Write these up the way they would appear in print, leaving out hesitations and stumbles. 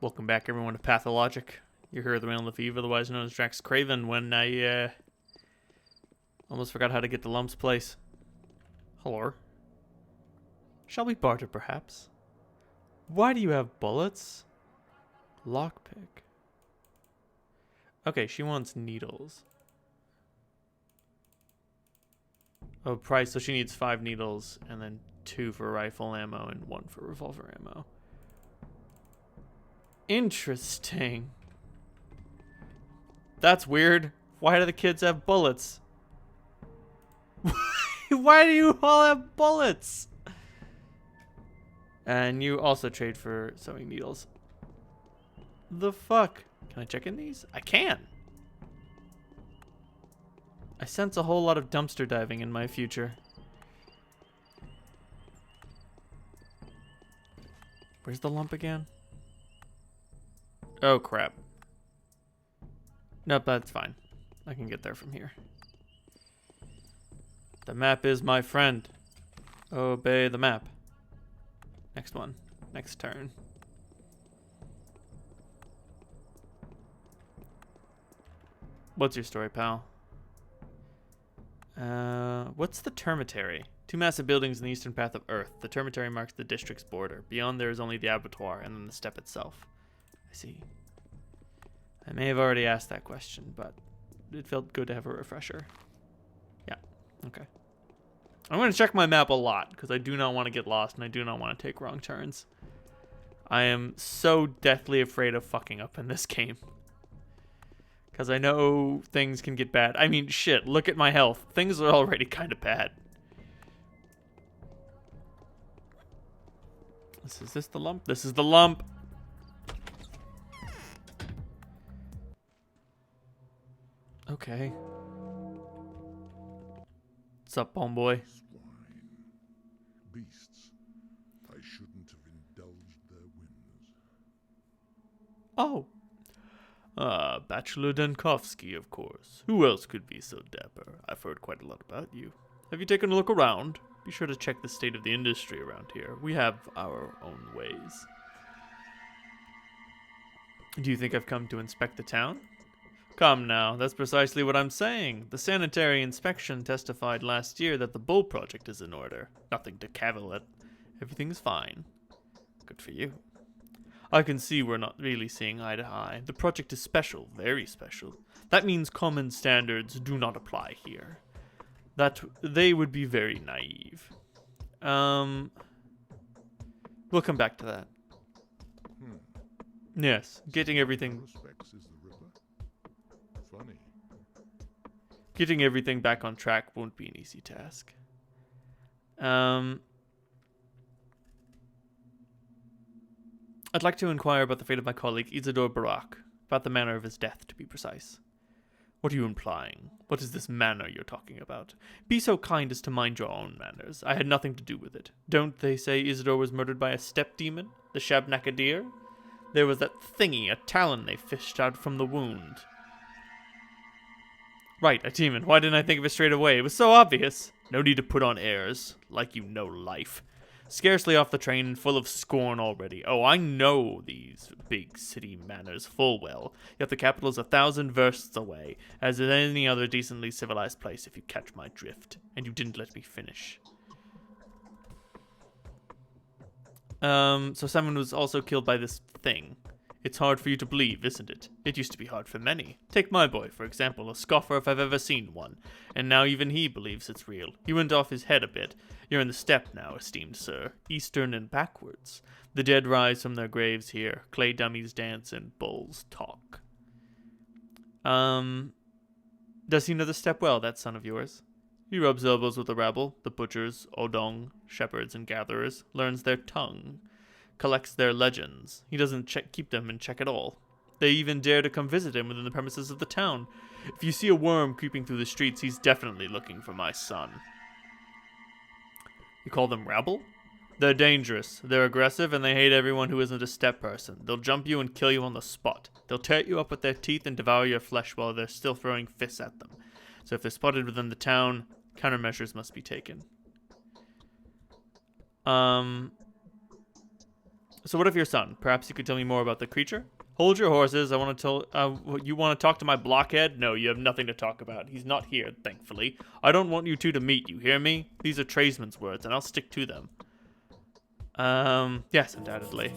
Welcome back, everyone, to Pathologic. You're here at the Wheel of Eve, otherwise known as DraxxKraven, when I almost forgot how to get to Lump's place. Hello. Shall we barter, perhaps? Why do you have bullets? Lockpick. Okay, she wants needles. Oh, price, so she needs 5 needles, and then 2 for rifle ammo, and 1 for revolver ammo. Interesting. That's weird. Why do the kids have bullets? Why do you all have bullets? And you also trade for sewing needles. The fuck? Can I check in these? I can. I sense a whole lot of dumpster diving in my future. Where's the lump again? Oh, crap. Nope, that's fine. I can get there from here. The map is my friend. Obey the map. Next one. Next turn. What's your story, pal? What's the termitary? 2 massive buildings in the eastern path of Earth. The termitary marks the district's border. Beyond there is only the abattoir and then the steppe itself. I see. I may have already asked that question, but it felt good to have a refresher. Yeah, okay. I'm going to check my map a lot, because I do not want to get lost, and I do not want to take wrong turns. I am so deathly afraid of fucking up in this game. Because I know things can get bad. I mean, shit, look at my health. Things are already kind of bad. Is this the lump? This is the lump. Okay. What's up, homeboy? Swine. Beasts. I shouldn't have indulged their whims. Oh. Bachelor Dankovsky, of course. Who else could be so dapper? I've heard quite a lot about you. Have you taken a look around? Be sure to check the state of the industry around here. We have our own ways. Do you think I've come to inspect the town? Come now, that's precisely what I'm saying. The sanitary inspection testified last year that the Bull project is in order. Nothing to cavil at. Everything's fine. Good for you. I can see we're not really seeing eye to eye. The project is special, very special. That means common standards do not apply here. That they would be very naive. We'll come back to that. Yes, getting everything... Haruspex is the ripper. Funny. Getting everything back on track won't be an easy task. I'd like to inquire about the fate of my colleague Isidore Barak, about the manner of his death, to be precise. What are you implying? What is this manner you're talking about? Be so kind as to mind your own manners. I had nothing to do with it. Don't they say Isidore was murdered by a steppe demon? The Shabnakadir? There was that thingy, a talon they fished out from the wound. Right, a demon. Why didn't I think of it straight away? It was so obvious. No need to put on airs, like you know life. Scarcely off the train and full of scorn already. Oh, I know these big city manners full well, yet the capital is 1,000 versts away, as in any other decently civilized place, if you catch my drift. And you didn't let me finish. So someone was also killed by this thing. It's hard for you to believe, isn't it? It used to be hard for many. Take my boy, for example, a scoffer if I've ever seen one. And now even he believes it's real. He went off his head a bit. You're in the steppe now, esteemed sir. Eastern and backwards. The dead rise from their graves here. Clay dummies dance and bulls talk. Does he know the steppe well, that son of yours? He rubs elbows with the rabble, the butchers, odong, shepherds, and gatherers, learns their tongue, collects their legends. He doesn't keep them in check at all. They even dare to come visit him within the premises of the town. If you see a worm creeping through the streets, he's definitely looking for my son. You call them rabble? They're dangerous, they're aggressive, and they hate everyone who isn't a steppe person. They'll jump you and kill you on the spot. They'll tear you up with their teeth and devour your flesh while they're still throwing fists at them. So if they're spotted within the town, countermeasures must be taken. So what of your son? Perhaps you could tell me more about the creature? Hold your horses. I want to tell. You want to talk to my blockhead? No, you have nothing to talk about. He's not here, thankfully. I don't want you two to meet. You hear me? These are tradesmen's words, and I'll stick to them. Yes, undoubtedly.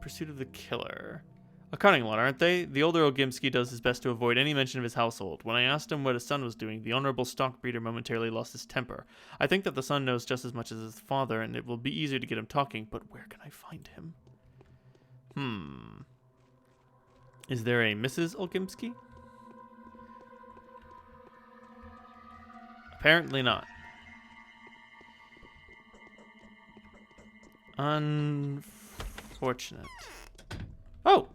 Pursuit of the killer. A cunning one, aren't they? The older Ogimski does his best to avoid any mention of his household. When I asked him what his son was doing, the honorable stockbreeder momentarily lost his temper. I think that the son knows just as much as his father, and it will be easier to get him talking, but where can I find him? Is there a Mrs. Ogimski? Apparently not. Unfortunate. Oh!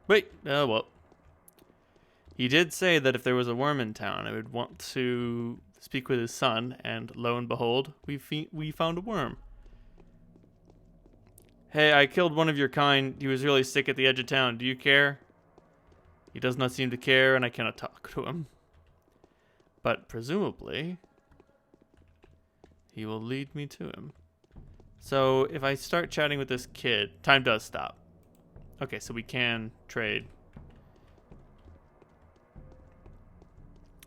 Wait, well. He did say that if there was a worm in town, I would want to speak with his son, and lo and behold, we found a worm. Hey, I killed one of your kind. He was really sick at the edge of town. Do you care? He does not seem to care, and I cannot talk to him. But presumably, he will lead me to him. So if I start chatting with this kid, time does stop. Okay, so we can trade.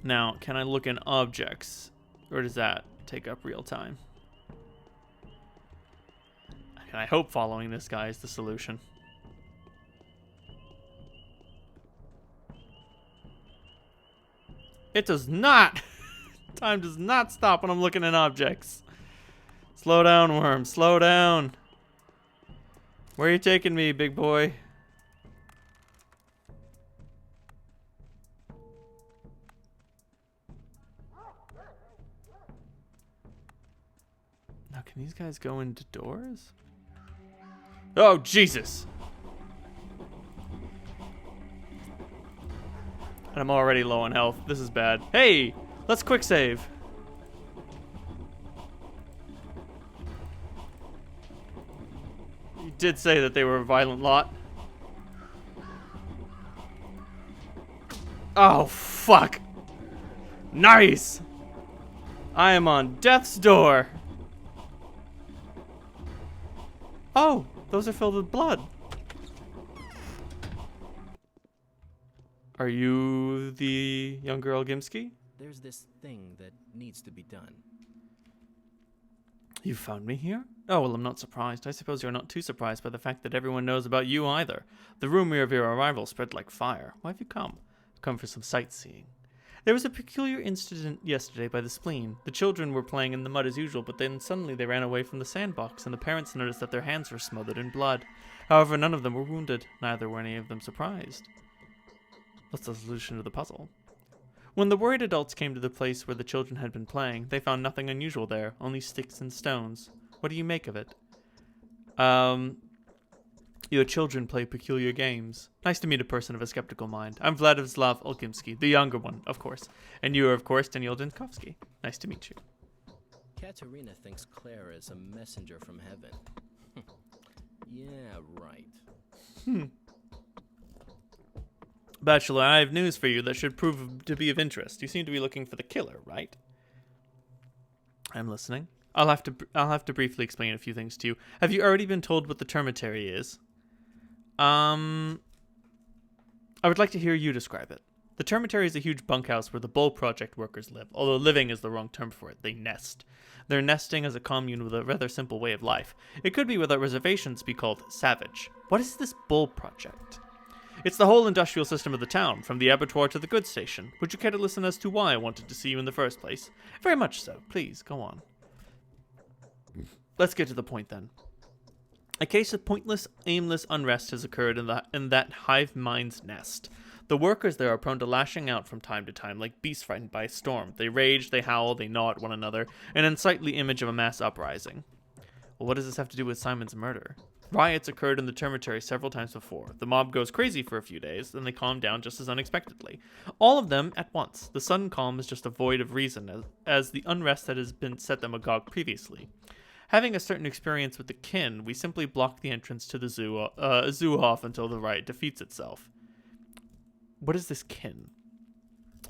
Now, can I look in objects? Or does that take up real time? I hope following this guy is the solution. It does not! Time does not stop when I'm looking at objects. Slow down, worm. Slow down. Where are you taking me, big boy? Now, can these guys go into doors? Oh, Jesus! And I'm already low on health. This is bad. Hey! Let's quick save. You did say that they were a violent lot. Oh, fuck. Nice! I am on death's door. Oh, those are filled with blood. Are you the young girl Gimski? There's this thing that needs to be done. You found me here? Oh, well, I'm not surprised. I suppose you're not too surprised by the fact that everyone knows about you either. The rumor of your arrival spread like fire. Why have you come? I've come for some sightseeing. There was a peculiar incident yesterday by the spleen. The children were playing in the mud as usual, but then suddenly they ran away from the sandbox, and the parents noticed that their hands were smothered in blood. However, none of them were wounded. Neither were any of them surprised. What's the solution to the puzzle? When the worried adults came to the place where the children had been playing, they found nothing unusual there, only sticks and stones. What do you make of it? Your children play peculiar games. Nice to meet a person of a skeptical mind. I'm Vladislav Olkimsky, the younger one, of course. And you are, of course, Daniel Dinkovsky. Nice to meet you. Katerina thinks Claire is a messenger from heaven. Yeah, right. Bachelor, I have news for you that should prove to be of interest. You seem to be looking for the killer, right? I'm listening. I'll have to briefly explain a few things to you. Have you already been told what the termitary is? I would like to hear you describe it. The termitary is a huge bunkhouse where the Bull Project workers live, although living is the wrong term for it. They nest. Their nesting is a commune with a rather simple way of life. It could be, without reservations, be called savage. What is this Bull Project? It's the whole industrial system of the town, from the abattoir to the goods station. Would you care to listen as to why I wanted to see you in the first place? Very much so. Please, go on. Let's get to the point, then. A case of pointless, aimless unrest has occurred in that hive mind's nest. The workers there are prone to lashing out from time to time, like beasts frightened by a storm. They rage, they howl, they gnaw at one another, an unsightly image of a mass uprising. Well, what does this have to do with Simon's murder? Riots occurred in the termitary several times before. The mob goes crazy for a few days, then they calm down just as unexpectedly. All of them at once. The sudden calm is just a void of reason, as the unrest that has been set them agog previously. Having a certain experience with the kin, we simply block the entrance to the zoo off until the riot defeats itself. What is this kin?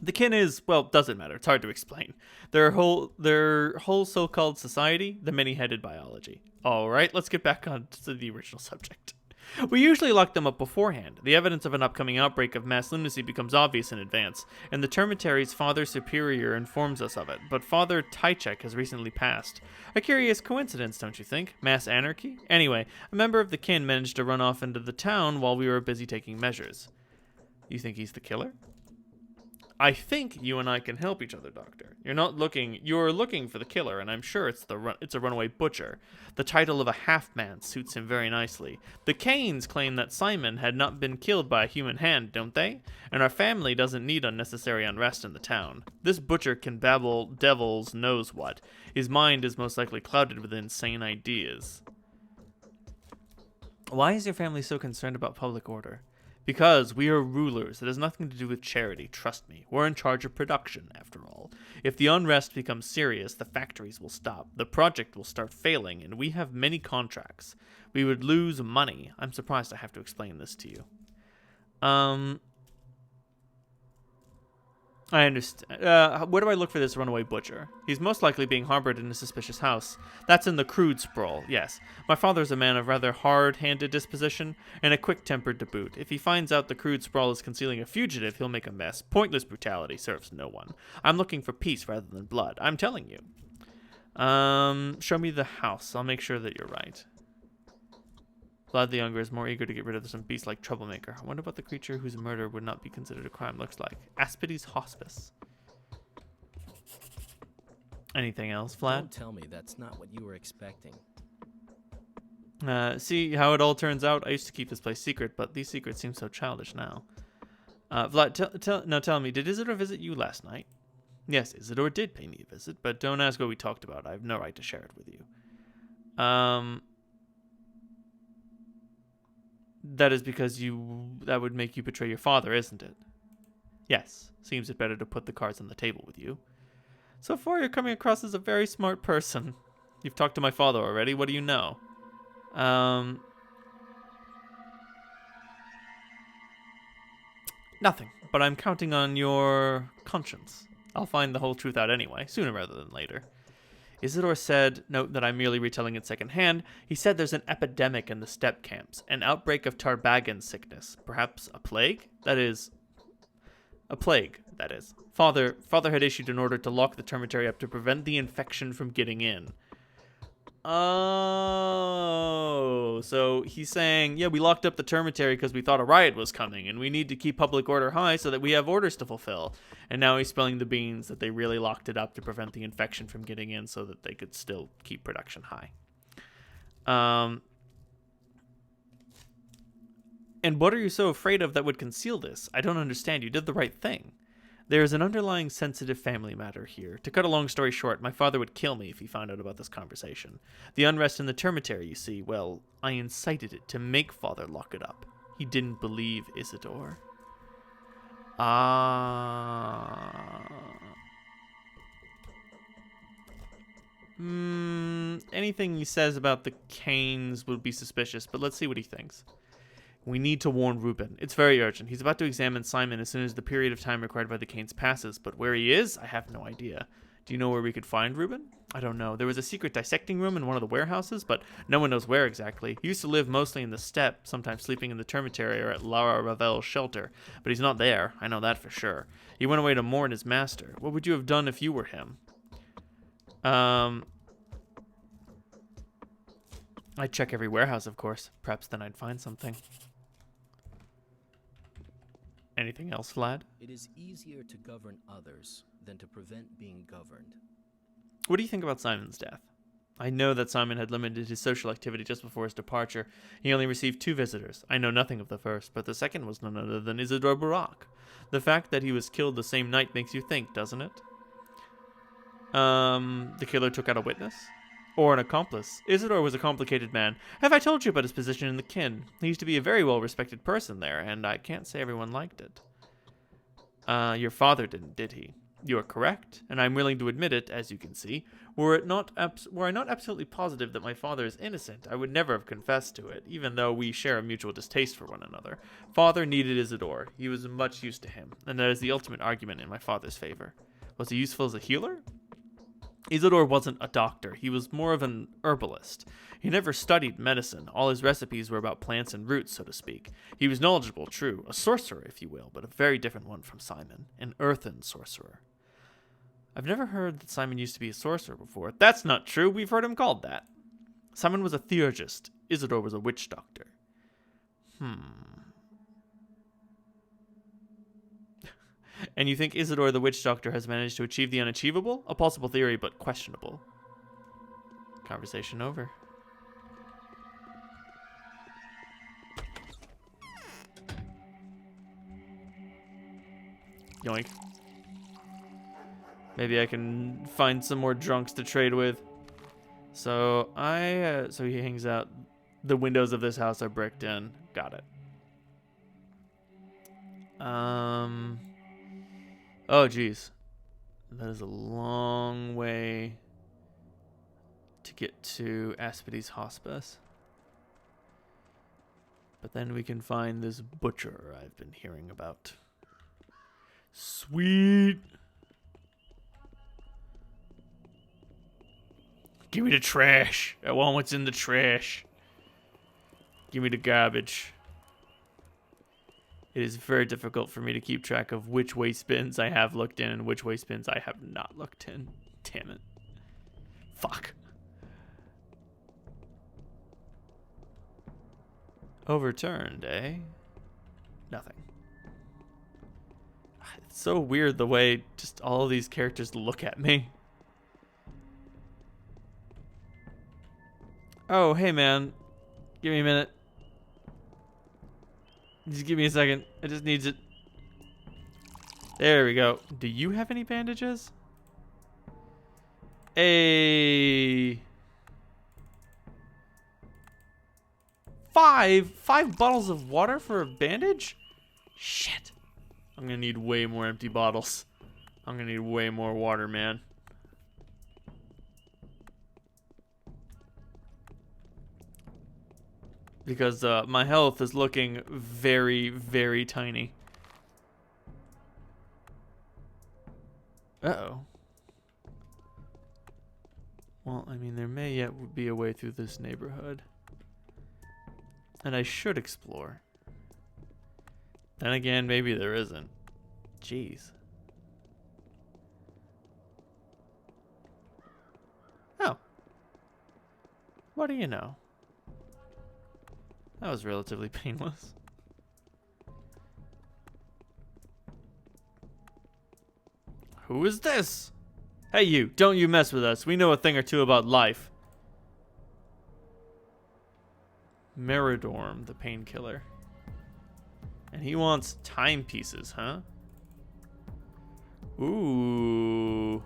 The kin is, well, doesn't matter. It's hard to explain. Their whole so-called society, the many-headed biology. All right, let's get back on to the original subject. We usually lock them up beforehand. The evidence of an upcoming outbreak of mass lunacy becomes obvious in advance, and the termitary's Father Superior informs us of it, but Father Tychek has recently passed. A curious coincidence, don't you think? Mass anarchy? Anyway, a member of the kin managed to run off into the town while we were busy taking measures. You think he's the killer? I think you and I can help each other, Doctor. You're looking for the killer, and I'm sure it's a runaway butcher. The title of a half-man suits him very nicely. The Kanes claim that Simon had not been killed by a human hand, don't they? And our family doesn't need unnecessary unrest in the town. This butcher can babble devil's knows what. His mind is most likely clouded with insane ideas. Why is your family so concerned about public order? Because we are rulers. It has nothing to do with charity, trust me. We're in charge of production, after all. If the unrest becomes serious, the factories will stop, the project will start failing, and we have many contracts. We would lose money. I'm surprised I have to explain this to you. I understand. Where do I look for this runaway butcher? He's most likely being harbored in a suspicious house. That's in the crude sprawl, yes. My father's a man of rather hard-handed disposition, and a quick-tempered to boot. If he finds out the crude sprawl is concealing a fugitive, he'll make a mess. Pointless brutality serves no one. I'm looking for peace rather than blood. I'm telling you. Show me the house. I'll make sure that you're right. Vlad the Younger is more eager to get rid of some beast-like troublemaker. I wonder what the creature whose murder would not be considered a crime looks like. Aspides Hospice. Anything else, Vlad? Don't tell me that's not what you were expecting. See how it all turns out? I used to keep this place secret, but these secrets seem so childish now. Vlad, tell me, did Isidore visit you last night? Yes, Isidore did pay me a visit, but don't ask what we talked about. I have no right to share it with you. That is because that would make you betray your father, isn't it? Yes. Seems it better to put the cards on the table with you. So far, you're coming across as a very smart person. You've talked to my father already. What do you know? Nothing. But I'm counting on your conscience. I'll find the whole truth out anyway, sooner rather than later. Isidore said, note that I'm merely retelling it secondhand, he said there's an epidemic in the steppe camps, an outbreak of Tarbagan sickness, perhaps a plague? That is. Father had issued an order to lock the termitary up to prevent the infection from getting in. Oh, so he's saying, yeah, we locked up the termitary because we thought a riot was coming, and we need to keep public order high so that we have orders to fulfill. And now he's spilling the beans that they really locked it up to prevent the infection from getting in so that they could still keep production high. And what are you so afraid of that would conceal this? I don't understand. You did the right thing. There is an underlying sensitive family matter here. To cut a long story short, my father would kill me if he found out about this conversation. The unrest in the termitary, you see, well, I incited it to make father lock it up. He didn't believe Isidore. Anything he says about the Kanes would be suspicious, but let's see what he thinks. We need to warn Reuben. It's very urgent. He's about to examine Simon as soon as the period of time required by the Kanes passes, but where he is, I have no idea. Do you know where we could find Reuben? I don't know. There was a secret dissecting room in one of the warehouses, but no one knows where exactly. He used to live mostly in the steppe, sometimes sleeping in the termitary or at Lara Ravel's shelter, but he's not there. I know that for sure. He went away to mourn his master. What would you have done if you were him? I'd check every warehouse, of course. Perhaps then I'd find something. Anything else, Vlad? It is easier to govern others than to prevent being governed. What do you think about Simon's death? I know that Simon had limited his social activity just before his departure. He only received 2 visitors. I know nothing of the first, but the second was none other than Isidore Barak. The fact that he was killed the same night makes you think, doesn't it? The killer took out a witness? Or an accomplice. Isidore was a complicated man. Have I told you about his position in the kin? He used to be a very well-respected person there, and I can't say everyone liked it. Your father didn't, did he? You are correct, and I am willing to admit it, as you can see. Were I not absolutely positive that my father is innocent, I would never have confessed to it, even though we share a mutual distaste for one another. Father needed Isidore. He was much use to him, and that is the ultimate argument in my father's favor. Was he useful as a healer? Isidore wasn't a doctor. He was more of an herbalist. He never studied medicine. All his recipes were about plants and roots, so to speak. He was knowledgeable, true, a sorcerer, if you will, but a very different one from Simon, an earthen sorcerer. I've never heard that Simon used to be a sorcerer before. That's not true. We've heard him called that. Simon was a theurgist. Isidore was a witch doctor. And you think Isidore the witch doctor has managed to achieve the unachievable? A possible theory, but questionable. Conversation over. Yoink. Maybe I can find some more drunks to trade with. So so he hangs out. The windows of this house are bricked in. Got it. Oh, geez. That is a long way to get to Aspides Hospice. But then we can find this butcher I've been hearing about. Sweet. Give me the trash. I want what's in the trash. Give me the garbage. It is very difficult for me to keep track of which waste bins I have looked in and which waste bins I have not looked in. Damn it. Fuck. Overturned, eh? Nothing. It's so weird the way just all of these characters look at me. Oh, hey man. Give me a minute. Just give me a second. I just need it. There we go. Do you have any bandages? Hey. Five bottles of water for a bandage? Shit. I'm gonna need way more empty bottles. I'm gonna need way more water, man. Because my health is looking very, very tiny. Uh-oh. Well, I mean, there may yet be a way through this neighborhood. And I should explore. Then again, maybe there isn't. Jeez. Oh. What do you know? That was relatively painless. Who is this? Hey you, don't you mess with us. We know a thing or two about life. Meridorm, the painkiller. And he wants timepieces, huh? Ooh.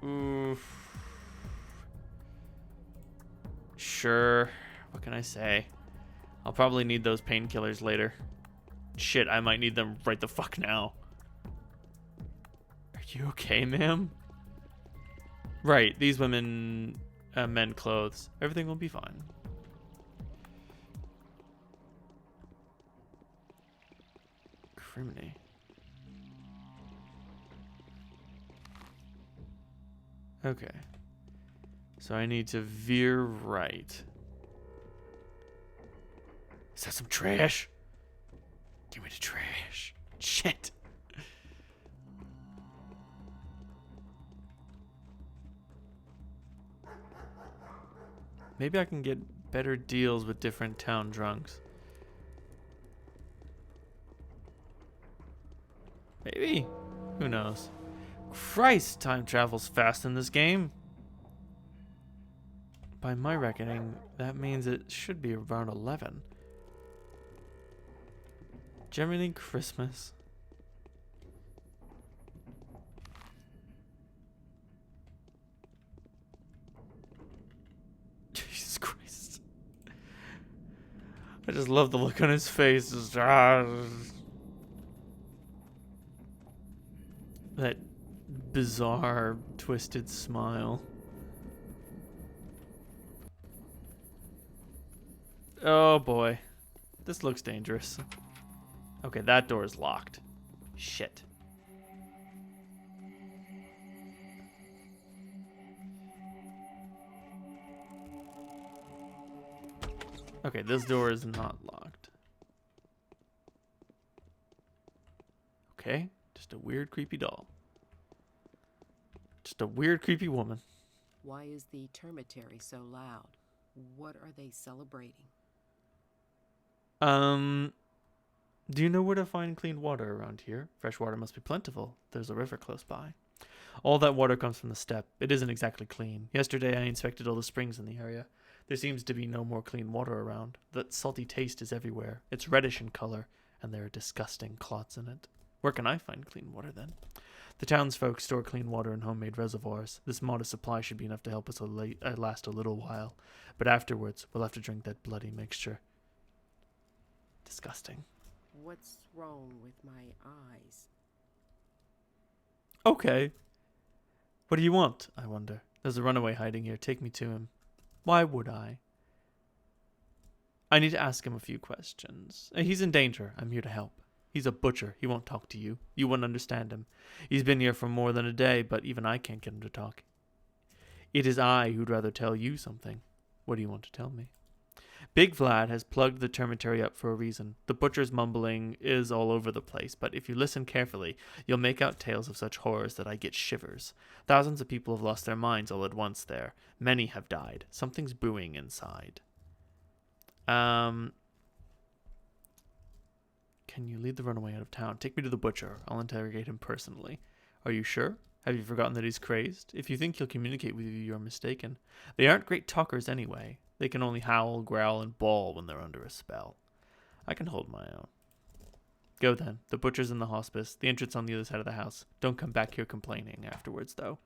Oof. Sure. What can I say? I'll probably need those painkillers later. Shit, I might need them right the fuck now. Are you okay, ma'am? Right, these women mend clothes. Everything will be fine. Criminy. Okay. So I need to veer right. Is that some trash? Give me the trash. Shit. Maybe I can get better deals with different town drunks. Maybe. Who knows? Christ, time travels fast in this game. By my reckoning, that means it should be around 11. Generally Christmas. Jesus Christ. I just love the look on his face. Just, That bizarre, twisted smile. Oh boy. This looks dangerous. Okay, that door is locked. Shit. Okay, this door is not locked. Okay, just a weird, creepy doll. Just a weird, creepy woman. Why is the termitary so loud? What are they celebrating? Do you know where to find clean water around here? Fresh water must be plentiful. There's a river close by. All that water comes from the steppe. It isn't exactly clean. Yesterday I inspected all the springs in the area. There seems to be no more clean water around. That salty taste is everywhere. It's reddish in color, and there are disgusting clots in it. Where can I find clean water then? The townsfolk store clean water in homemade reservoirs. This modest supply should be enough to help us last a little while. But afterwards, we'll have to drink that bloody mixture. Disgusting. What's wrong with my eyes? Okay. What do you want, I wonder? There's a runaway hiding here. Take me to him. Why would I? I need to ask him a few questions. He's in danger. I'm here to help. He's a butcher. He won't talk to you. You wouldn't understand him. He's been here for more than a day, but even I can't get him to talk. It is I who'd rather tell you something. What do you want to tell me? Big Vlad has plugged the termitary up for a reason. The butcher's mumbling is all over the place, but if you listen carefully, you'll make out tales of such horrors that I get shivers. Thousands of people have lost their minds all at once there. Many have died. Something's brewing inside. Can you lead the runaway out of town? Take me to the butcher. I'll interrogate him personally. Are you sure? Have you forgotten that he's crazed? If you think he'll communicate with you, you're mistaken. They aren't great talkers anyway. They can only howl, growl, and bawl when they're under a spell. I can hold my own. Go then. The butcher's in the hospice. The entrance on the other side of the house. Don't come back here complaining afterwards, though.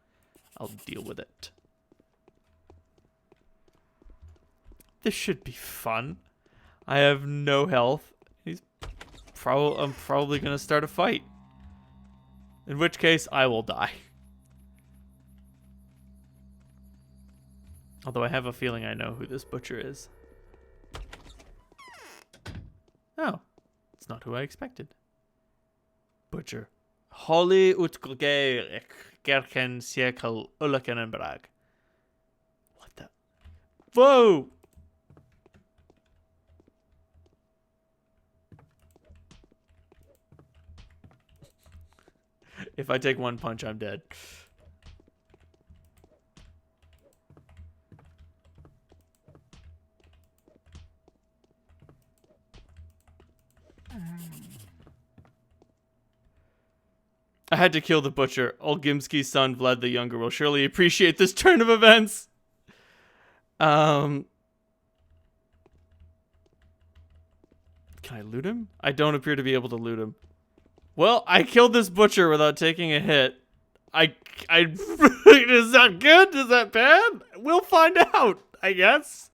I'll deal with it. This should be fun. I have no health. I'm probably going to start a fight. In which case, I will die. Although I have a feeling I know who this butcher is. Oh, it's not who I expected. Butcher. Holly utgelgerik gerken cirkel ullakenenbrag. What the? Whoa! If I take one punch, I'm dead. I had to kill the butcher. Olgimski's son, Vlad the Younger, will surely appreciate this turn of events. Can I loot him? I don't appear to be able to loot him. Well, I killed this butcher without taking a hit. Is that good? Is that bad? We'll find out, I guess.